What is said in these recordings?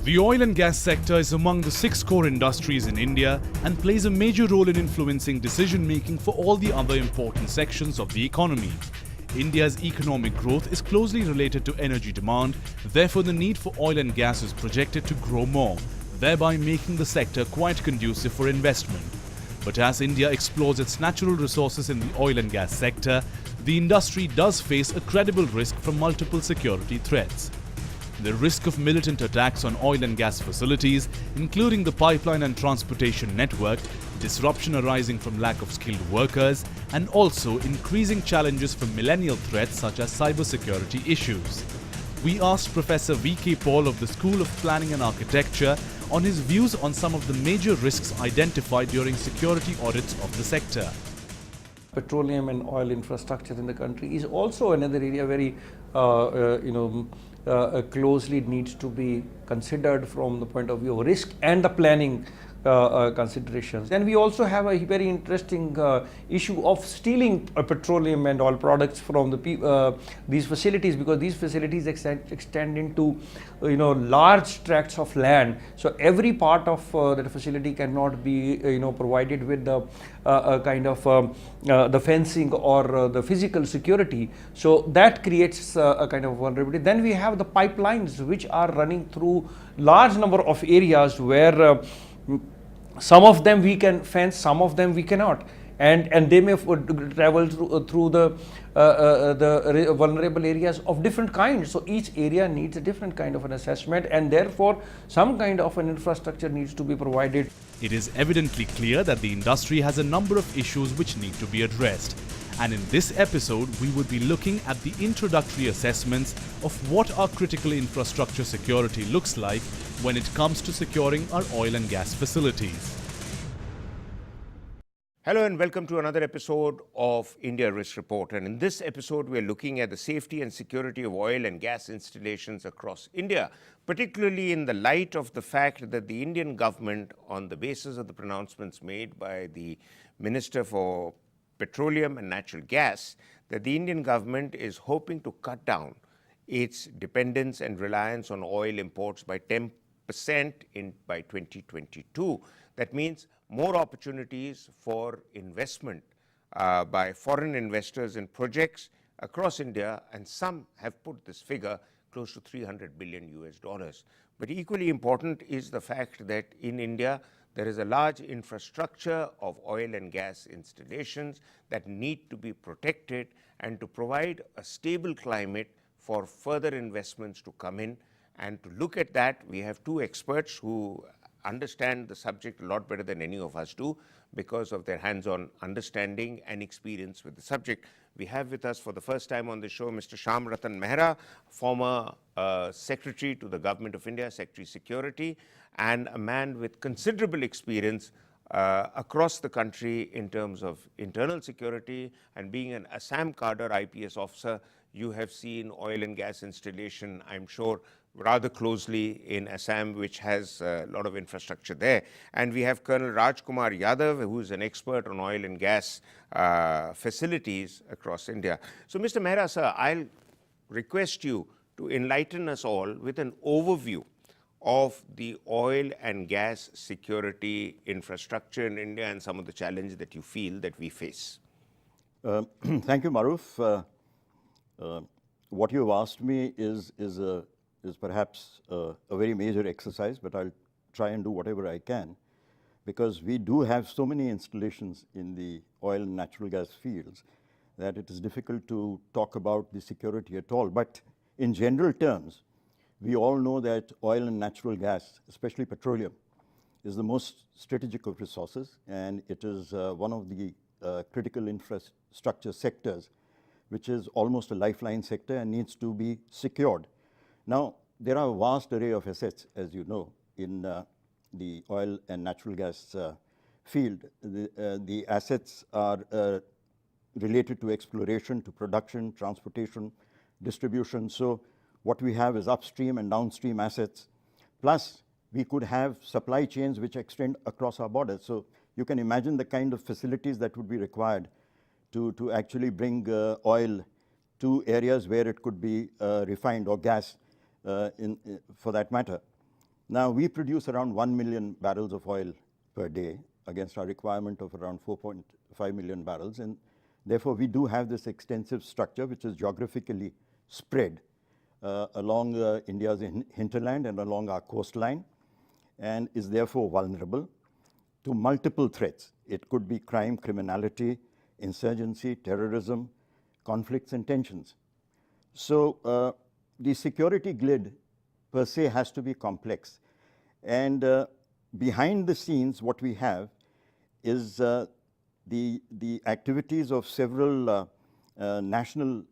The oil and gas sector is among the 6 core industries in India and plays a major role in influencing decision-making for all the other important sections of the economy. India's economic growth is closely related to energy demand, therefore the need for oil and gas is projected to grow more, thereby making the sector quite conducive for investment. But as India explores its natural resources in the oil and gas sector, the industry does face a credible risk from multiple security threats. The risk of militant attacks on oil and gas facilities, including the pipeline and transportation network, disruption arising from lack of skilled workers, and also increasing challenges from millennial threats such as cybersecurity issues. We asked Professor V.K. Paul of the School of Planning and Architecture on his views on some of the major risks identified during security audits of the sector. Petroleum and oil infrastructure in the country is also another area very closely needs to be considered from the point of view of risk and the planning considerations. And we also have a very interesting issue of stealing petroleum and oil products from the these facilities, because these facilities extend into large tracts of land. So every part of that facility cannot be provided with the kind of the fencing or the physical security. So that creates a kind of vulnerability. Then we have the pipelines which are running through large number of areas where some of them we can fence, some of them we cannot, and they may travel through the vulnerable areas of different kinds. So each area needs a different kind of an assessment, and therefore some kind of an infrastructure needs to be provided. It is evidently clear that the industry has a number of issues which need to be addressed. And in this episode, we would be looking at the introductory assessments of what our critical infrastructure security looks like when it comes to securing our oil and gas facilities. Hello and welcome to another episode of IIRIS Report. And in this episode, we're looking at the safety and security of oil and gas installations across India, particularly in the light of the fact that the Indian government, on the basis of the pronouncements made by the Minister for Petroleum and Natural Gas, that the Indian government is hoping to cut down its dependence and reliance on oil imports by 10% by 2022. That means more opportunities for investment by foreign investors in projects across India, and some have put this figure close to $300 billion US. But equally important is the fact that in India, there is a large infrastructure of oil and gas installations that need to be protected and to provide a stable climate for further investments to come in. And to look at that, we have two experts who understand the subject a lot better than any of us do because of their hands-on understanding and experience with the subject. We have with us for the first time on the show Mr. Shyam Ratan Mehra, former Secretary to the Government of India, Secretary Security, and a man with considerable experience across the country in terms of internal security, and being an Assam cadre IPS officer. You have seen oil and gas installation, I'm sure, rather closely in Assam, which has a lot of infrastructure there. And we have Colonel Rajkumar Yadav, who is an expert on oil and gas facilities across India. So, Mr. Mehra, sir, I'll request you to enlighten us all with an overview of the oil and gas security infrastructure in India and some of the challenges that you feel that we face. Thank you, Maroof. What you've asked me is perhaps a very major exercise, but I'll try and do whatever I can, because we do have so many installations in the oil and natural gas fields that it is difficult to talk about the security at all. But in general terms, we all know that oil and natural gas, especially petroleum, is the most strategic of resources, and it is one of the critical infrastructure sectors, which is almost a lifeline sector and needs to be secured. Now, there are a vast array of assets, as you know, in the oil and natural gas field. The assets are related to exploration, to production, transportation, distribution. So what we have is upstream and downstream assets. Plus, we could have supply chains which extend across our borders. So you can imagine the kind of facilities that would be required to actually bring oil to areas where it could be refined, or gas for that matter. Now, we produce around 1 million barrels of oil per day against our requirement of around 4.5 million barrels. And therefore, we do have this extensive structure which is geographically spread along India's hinterland and along our coastline, and is therefore vulnerable to multiple threats. It could be crime, criminality, insurgency, terrorism, conflicts and tensions. So the security grid per se has to be complex. And behind the scenes, what we have is the activities of several national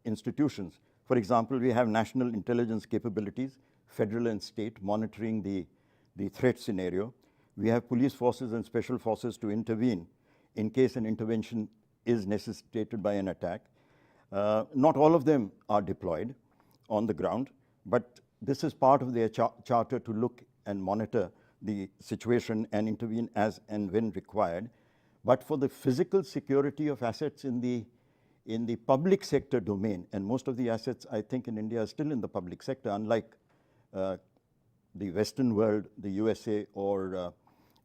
institutions. For example, we have national intelligence capabilities, federal and state, monitoring the threat scenario. We have police forces and special forces to intervene in case an intervention is necessitated by an attack. Not all of them are deployed on the ground, but this is part of their charter to look and monitor the situation and intervene as and when required. But for the physical security of assets in the public sector domain, and most of the assets I think in India are still in the public sector, unlike the Western world, the USA or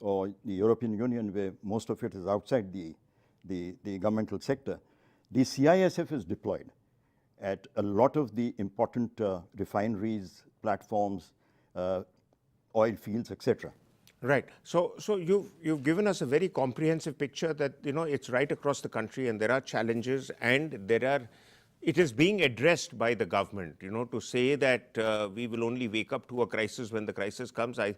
the European Union, where most of it is outside the governmental sector, the CISF is deployed at a lot of the important refineries, platforms, oil fields, etc. Right. So you've given us a very comprehensive picture that, you know, it's right across the country and there are challenges and it is being addressed by the government. You know, to say that we will only wake up to a crisis when the crisis comes, I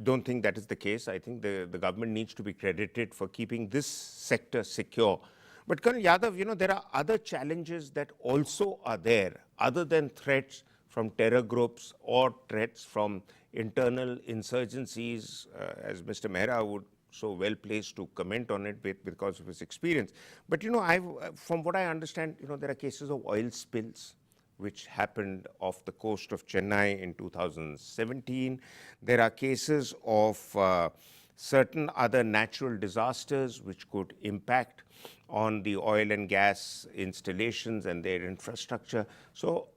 don't think that is the case. I think the government needs to be credited for keeping this sector secure. But Colonel Yadav, you know, there are other challenges that also are there, other than threats from terror groups or threats from internal insurgencies, as Mr. Mehra would so well placed to comment on it because of his experience. But, you know, from what I understand, you know, there are cases of oil spills which happened off the coast of Chennai in 2017. There are cases of certain other natural disasters which could impact on the oil and gas installations and their infrastructure. So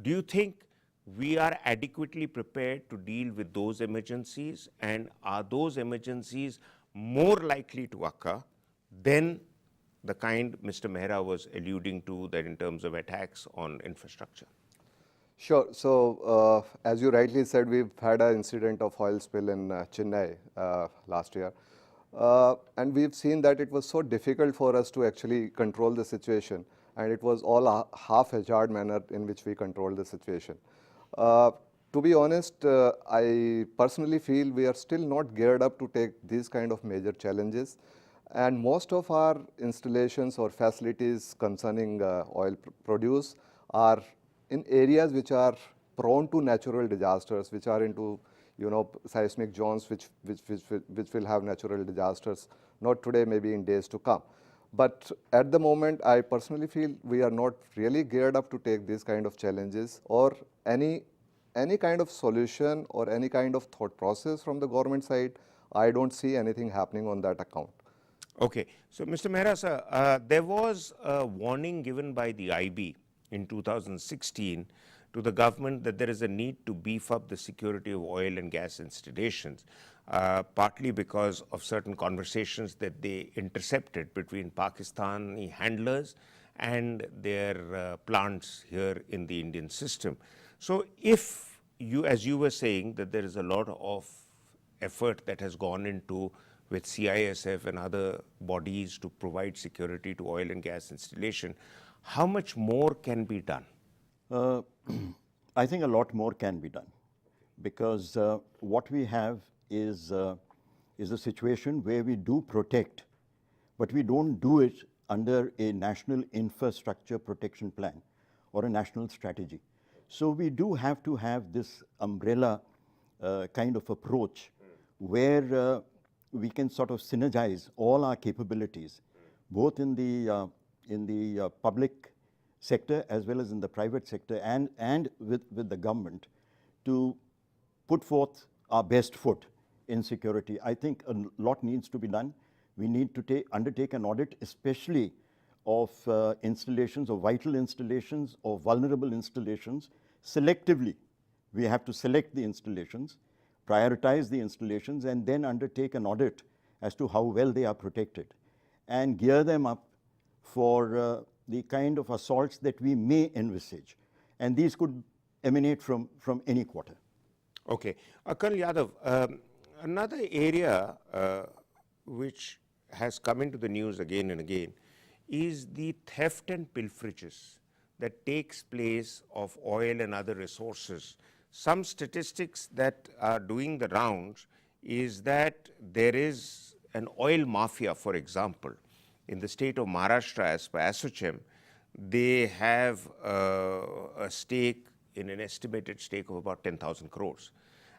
do you think we are adequately prepared to deal with those emergencies, and are those emergencies more likely to occur than the kind Mr. Mehra was alluding to, that in terms of attacks on infrastructure? Sure. So, as you rightly said, we've had an incident of oil spill in Chennai last year. And we've seen that it was so difficult for us to actually control the situation, and it was all a half-hazard manner in which we controlled the situation. To be honest, I personally feel we are still not geared up to take these kind of major challenges. And most of our installations or facilities concerning oil produce are in areas which are prone to natural disasters, which are into, you know, seismic zones which will have natural disasters, not today, maybe in days to come. But at the moment, I personally feel we are not really geared up to take these kind of challenges, or any kind of solution or any kind of thought process from the government side. I don't see anything happening on that account. Okay. So, Mr. Mehra, sir, there was a warning given by the IB in 2016 to the government that there is a need to beef up the security of oil and gas installations, partly because of certain conversations that they intercepted between Pakistani handlers and their plants here in the Indian system. So if you, as you were saying, that there is a lot of effort that has gone into with CISF and other bodies to provide security to oil and gas installation, how much more can be done? I think a lot more can be done, because what we have is a situation where we do protect, but we don't do it under a national infrastructure protection plan or a national strategy. So we do have to have this umbrella kind of approach where we can sort of synergize all our capabilities, both in the public sector as well as in the private sector, and with the government, to put forth our best foot in security. I think a lot needs to be done. We need to undertake an audit, especially of installations, or vital installations, or vulnerable installations, selectively, We have to select the installations, prioritize the installations, and then undertake an audit as to how well they are protected, and gear them up for the kind of assaults that we may envisage. And these could emanate from any quarter. Okay. Colonel Yadav, another area which has come into the news again and again is the theft and pilferages that takes place of oil and other resources. Some statistics that are doing the rounds is that there is an oil mafia, for example, in the state of Maharashtra. As per ASSOCHAM, they have a stake in an estimated stake of about 10,000 crores.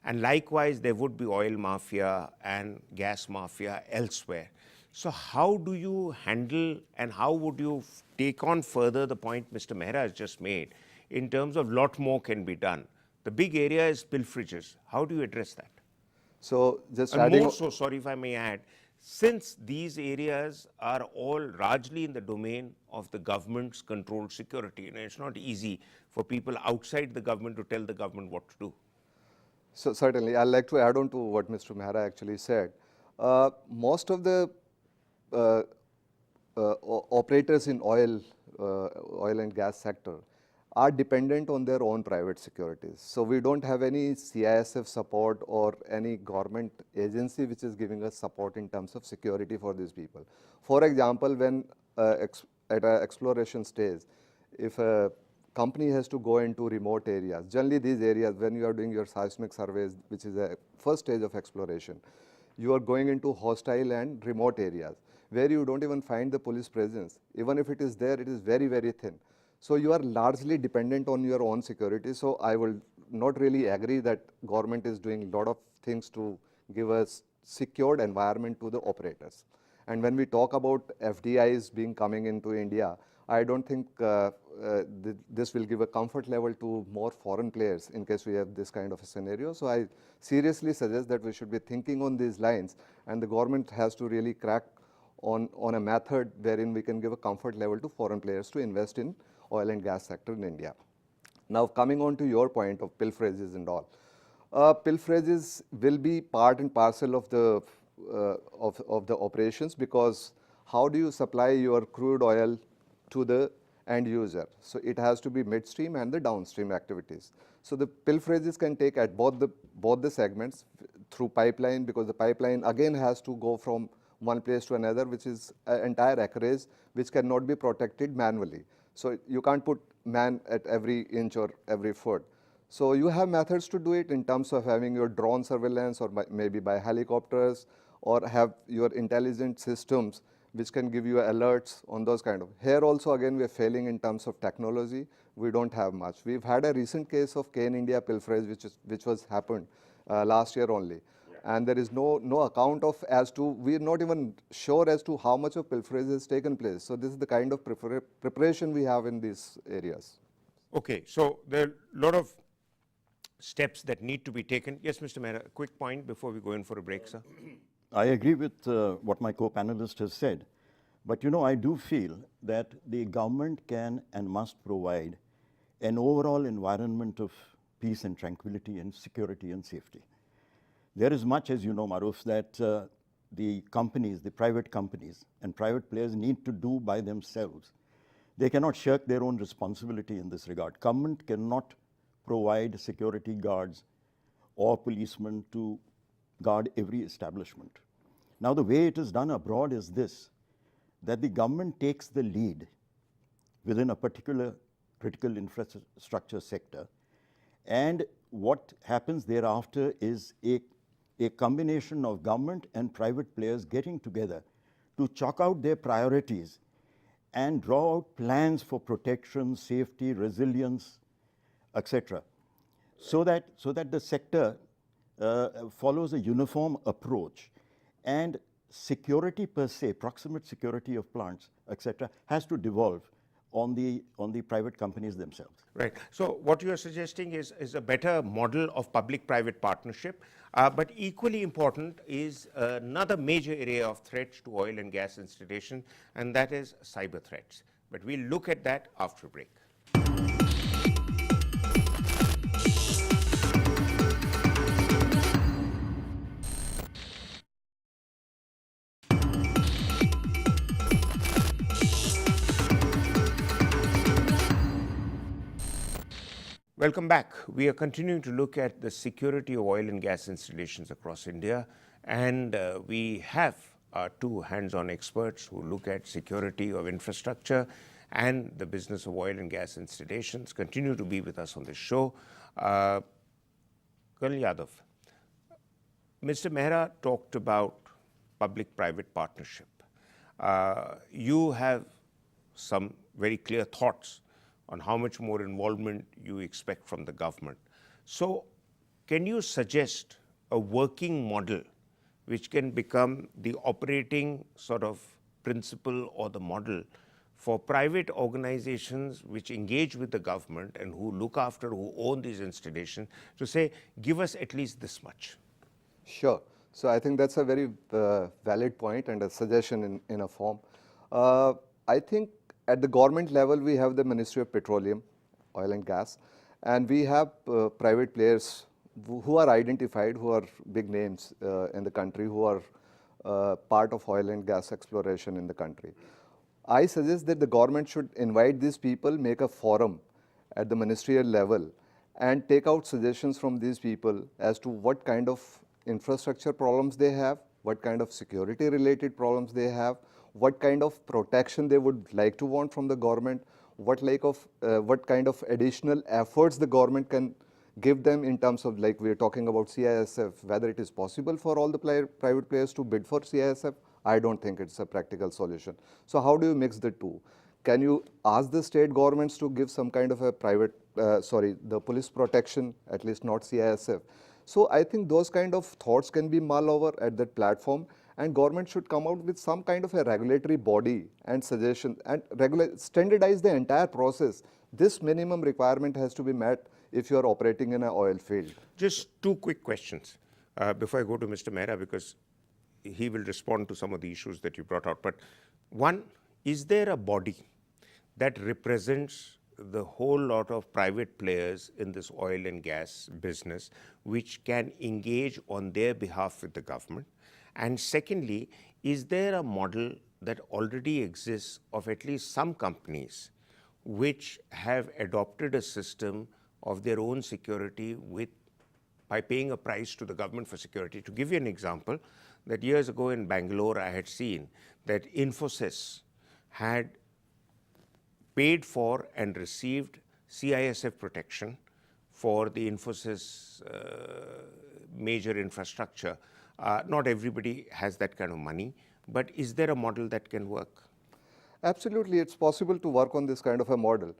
And likewise, there would be oil mafia and gas mafia elsewhere. So how do you handle and how would you take on further the point Mr. Mehra has just made in terms of lot more can be done? The big area is pilferages. How do you address that? So just And adding, more so, sorry if I may add, since these areas are all largely in the domain of the government's controlled security, and it's not easy for people outside the government to tell the government what to do. so certainly, I'd like to add on to what Mr. Mehra actually said. Most of the operators in oil and gas sector are dependent on their own private securities. So we don't have any CISF support or any government agency which is giving us support in terms of security for these people. For example, when at an exploration stage, if a company has to go into remote areas, generally these areas, when you are doing your seismic surveys, which is a first stage of exploration, you are going into hostile and remote areas where you don't even find the police presence. Even if it is there, it is very, very thin. So you are largely dependent on your own security. So I will not really agree that government is doing a lot of things to give us secured environment to the operators. And when we talk about FDIs being coming into India, I don't think this will give a comfort level to more foreign players in case we have this kind of a scenario. So I seriously suggest that we should be thinking on these lines, and the government has to really crack on a method wherein we can give a comfort level to foreign players to invest in oil and gas sector in India. Now coming on to your point of pilferages and all. Pilferages will be part and parcel of the operations, because how do you supply your crude oil to the end user? So it has to be midstream and the downstream activities. So the pilferages can take at both the segments through pipeline, because the pipeline again has to go from one place to another, which is an entire acreage which cannot be protected manually. So you can't put man at every inch or every foot. So you have methods to do it in terms of having your drone surveillance, or maybe by helicopters, or have your intelligent systems which can give you alerts on those kind of. Here also again we are failing in terms of technology. We don't have much. We've had a recent case of Cane India pilferage which was happened last year only. And there is no account of as to, we're not even sure as to how much of pilferage has taken place. So this is the kind of preparation we have in these areas. Okay, so there are a lot of steps that need to be taken. Yes, Mr. Mehra, a quick point before we go in for a break, sir. I agree with what my co-panelist has said. But you know, I do feel that the government can and must provide an overall environment of peace and tranquility and security and safety. There is much, as you know, Maroof, that the companies, the private companies and private players need to do by themselves. They cannot shirk their own responsibility in this regard. Government cannot provide security guards or policemen to guard every establishment. Now, the way it is done abroad is this, that the government takes the lead within a particular critical infrastructure sector, and what happens thereafter is a combination of government and private players getting together to chalk out their priorities and draw out plans for protection, safety, resilience, etc. So that the sector follows a uniform approach, and security per se, proximate security of plants, etc., has to devolve on the private companies themselves. Right. So what you are suggesting is a better model of public-private partnership, but equally important is another major area of threats to oil and gas installation, and that is cyber threats. But we'll look at that after a break. Welcome back. We are continuing to look at the security of oil and gas installations across India, and we have two hands-on experts who look at security of infrastructure and the business of oil and gas installations continue to be with us on this show. Colonel Yadav, Mr. Mehra talked about public-private partnership. You have some very clear thoughts on how much more involvement you expect from the government. So can you suggest a working model which can become the operating sort of principle or the model for private organizations which engage with the government and who look after, who own these installations, to say, give us at least this much? Sure. So I think that's a very valid point and a suggestion in a form. I think at the government level, we have the Ministry of Petroleum, Oil and Gas, and we have private players who are identified, who are big names in the country, who are part of oil and gas exploration in the country. I suggest that the government should invite these people, make a forum at the ministerial level, and take out suggestions from these people as to what kind of infrastructure problems they have, what kind of security related problems they have, what kind of protection they would like to want from the government, what kind of additional efforts the government can give them in terms of, like we are talking about CISF, whether it is possible for all the private players to bid for CISF. I don't think it's a practical solution. So how do you mix the two? Can you ask the state governments to give some kind of a the police protection, at least not CISF? So I think those kind of thoughts can be mulled over at that platform, and government should come out with some kind of a regulatory body and suggestion and standardize the entire process. This minimum requirement has to be met if you are operating in an oil field. Just two quick questions before I go to Mr. Mehra, because he will respond to some of the issues that you brought out. But one, is there a body that represents the whole lot of private players in this oil and gas business which can engage on their behalf with the government? And secondly, is there a model that already exists of at least some companies which have adopted a system of their own security by paying a price to the government for security? To give you an example, that years ago in Bangalore, I had seen that Infosys had paid for and received CISF protection for the Infosys major infrastructure. Not everybody has that kind of money, but is there a model that can work? Absolutely, it's possible to work on this kind of a model.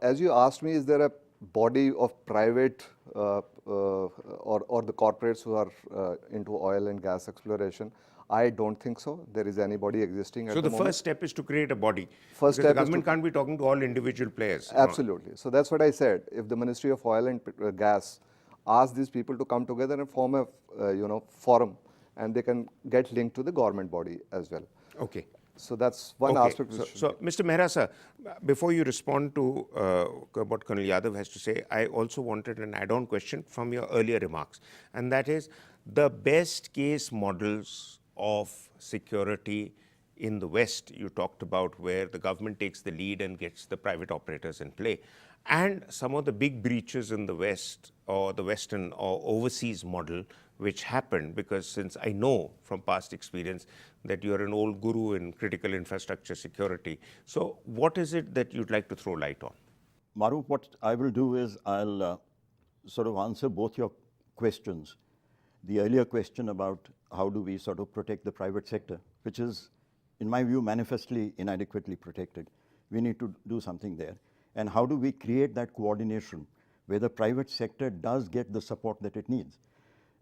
As you asked me, is there a body of private or the corporates who are into oil and gas exploration? I don't think so. There is anybody existing at the moment. So the first step is to create a body. First because step the government can't be talking to all individual players. Absolutely. So that's what I said. If the Ministry of Oil and Gas ask these people to come together and form a forum, and they can get linked to the government body as well. Okay. So that's one aspect. So Mr. Mehra sir, before you respond to what Colonel Yadav has to say, I also wanted an add-on question from your earlier remarks, and that is the best case models of security in the West you talked about, where the government takes the lead and gets the private operators in play, and some of the big breaches in the West or the Western or overseas model which happened, because since I know from past experience that you're an old guru in critical infrastructure security. So what is it that you'd like to throw light on? Maroof, what I will do is I'll sort of answer both your questions. The earlier question about how do we sort of protect the private sector, which is, in my view, manifestly inadequately protected. We need to do something there. And how do we create that coordination where the private sector does get the support that it needs?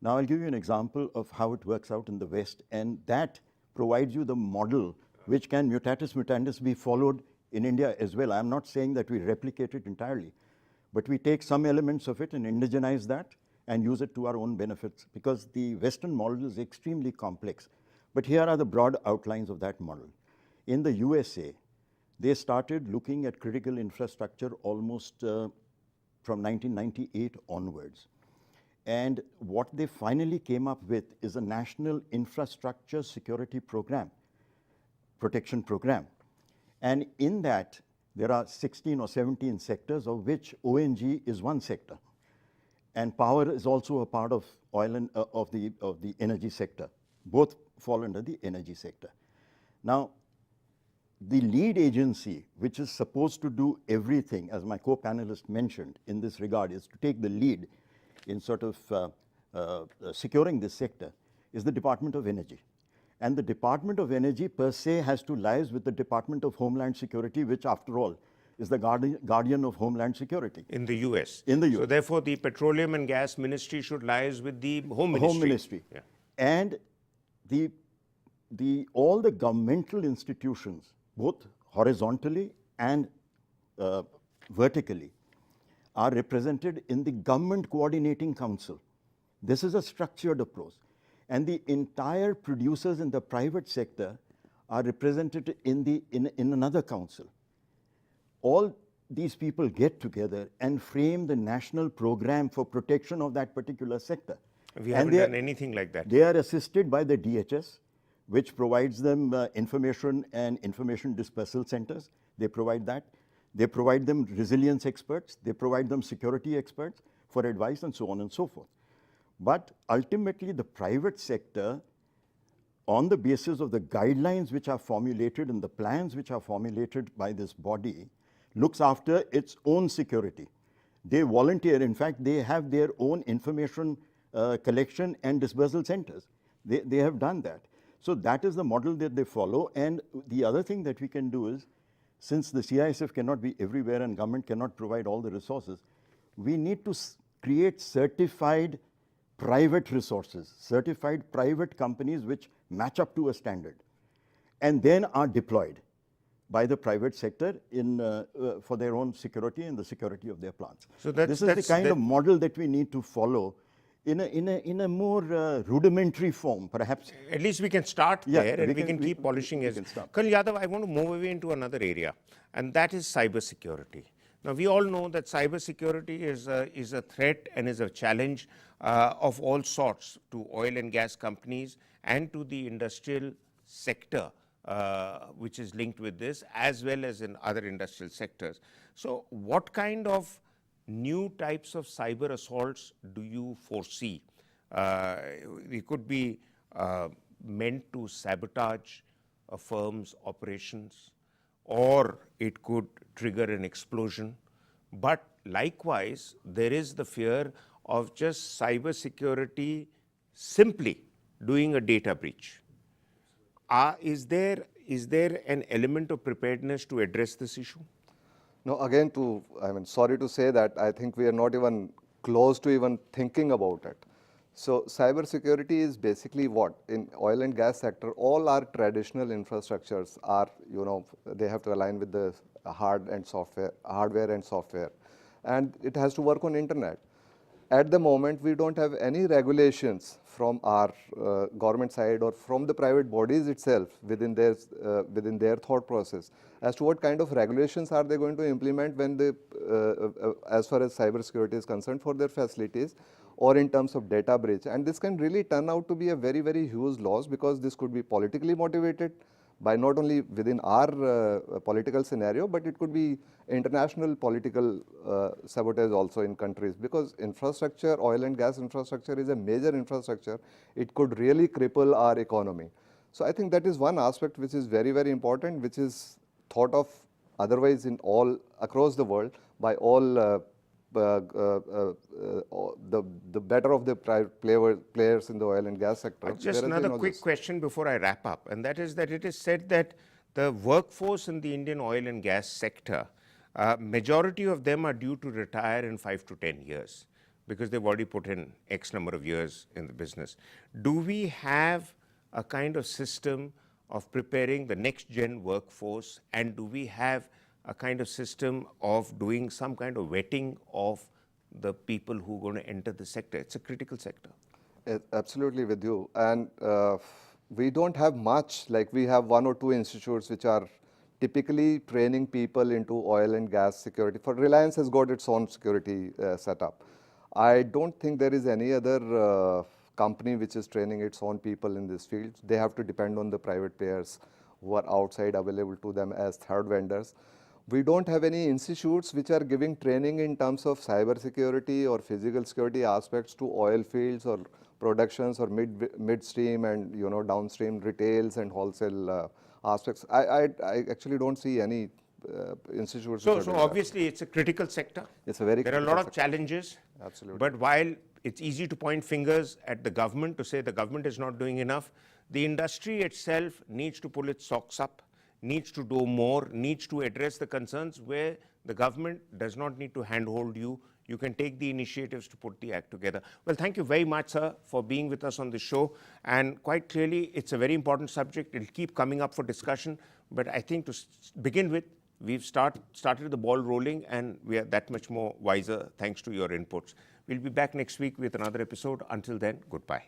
Now, I'll give you an example of how it works out in the West, and that provides you the model which can mutatis mutandis be followed in India as well. I'm not saying that we replicate it entirely, but we take some elements of it and indigenize that and use it to our own benefits, because the Western model is extremely complex. But here are the broad outlines of that model. In the USA, they started looking at critical infrastructure almost from 1998 onwards. And what they finally came up with is a national infrastructure security program, protection program. And in that, there are 16 or 17 sectors, of which ONG is one sector. And power is also a part of oil and of the energy sector. Both fall under the energy sector. Now, the lead agency, which is supposed to do everything, as my co-panelist mentioned in this regard, is to take the lead in sort of securing this sector, is the Department of Energy. And the Department of Energy per se has to liaise with the Department of Homeland Security, which after all is the guardian of Homeland Security. In the US. In the US. So therefore, the Petroleum and Gas Ministry should liaise with the Home Ministry. Home Ministry. Yeah. And all the governmental institutions, both horizontally and vertically, are represented in the Government Coordinating Council. This is a structured approach. And the entire producers in the private sector are represented in another council. All these people get together and frame the national program for protection of that particular sector. We haven't done anything like that. They are assisted by the DHS, which provides them information and information dispersal centers. They provide that. They provide them resilience experts. They provide them security experts for advice and so on and so forth. But ultimately, the private sector, on the basis of the guidelines which are formulated and the plans which are formulated by this body, looks after its own security. They volunteer. In fact, they have their own information collection and dispersal centers. They have done that. So that is the model that they follow. And the other thing that we can do is, since the CISF cannot be everywhere and government cannot provide all the resources, we need to create certified private resources, certified private companies which match up to a standard, and then are deployed by the private sector for their own security and the security of their plants. So this is the kind of model that we need to follow in a more rudimentary form, perhaps. At least we can start there, and we can keep polishing as. Colonel Yadav, I want to move away into another area, and that is cybersecurity. Now, we all know that cybersecurity is a threat and is a challenge of all sorts to oil and gas companies and to the industrial sector, which is linked with this, as well as in other industrial sectors. So what kind of new types of cyber assaults do you foresee? They could be meant to sabotage a firm's operations, or it could trigger an explosion. But likewise, there is the fear of just cybersecurity simply doing a data breach. Is there an element of preparedness to address this issue? No, again, sorry to say that, I think we are not even close to even thinking about it. So cybersecurity is basically what? In oil and gas sector, all our traditional infrastructures are, they have to align with the hardware and software, and it has to work on internet. At the moment, we don't have any regulations from our government side or from the private bodies itself within their thought process as to what kind of regulations are they going to implement when as far as cybersecurity is concerned for their facilities, or in terms of data breach. And this can really turn out to be a very, very huge loss, because this could be politically motivated by not only within our political scenario, but it could be international political sabotage also in countries, because infrastructure, oil and gas infrastructure is a major infrastructure. It could really cripple our economy. So I think that is one aspect which is very, very important, which is thought of otherwise in all across the world by all the better of the players in the oil and gas sector. Just another quick question before I wrap up, and that is that it is said that the workforce in the Indian oil and gas sector, majority of them are due to retire in 5 to 10 years because they've already put in X number of years in the business. Do we have a kind of system of preparing the next gen workforce, and do we have a kind of system of doing some kind of vetting of the people who are going to enter the sector? It's a critical sector. Absolutely with you. And we don't have much, like we have 1 or 2 institutes which are typically training people into oil and gas security. For Reliance has got its own security setup. I don't think there is any other company which is training its own people in this field. They have to depend on the private players who are outside available to them as third vendors. We don't have any institutes which are giving training in terms of cyber security or physical security aspects to oil fields or productions or midstream and downstream retails and wholesale aspects. I actually don't see any institutes. So obviously it's a critical sector. It's a very There are a critical lot of sector. challenges. Absolutely. But while it's easy to point fingers at the government to say the government is not doing enough, the industry itself needs to pull its socks up, needs to do more, needs to address the concerns where the government does not need to handhold you. You can take the initiatives to put the act together. Well, thank you very much, sir, for being with us on the show. And quite clearly, it's a very important subject. It'll keep coming up for discussion. But I think to begin with, we've started the ball rolling, and we are that much more wiser thanks to your inputs. We'll be back next week with another episode. Until then, goodbye.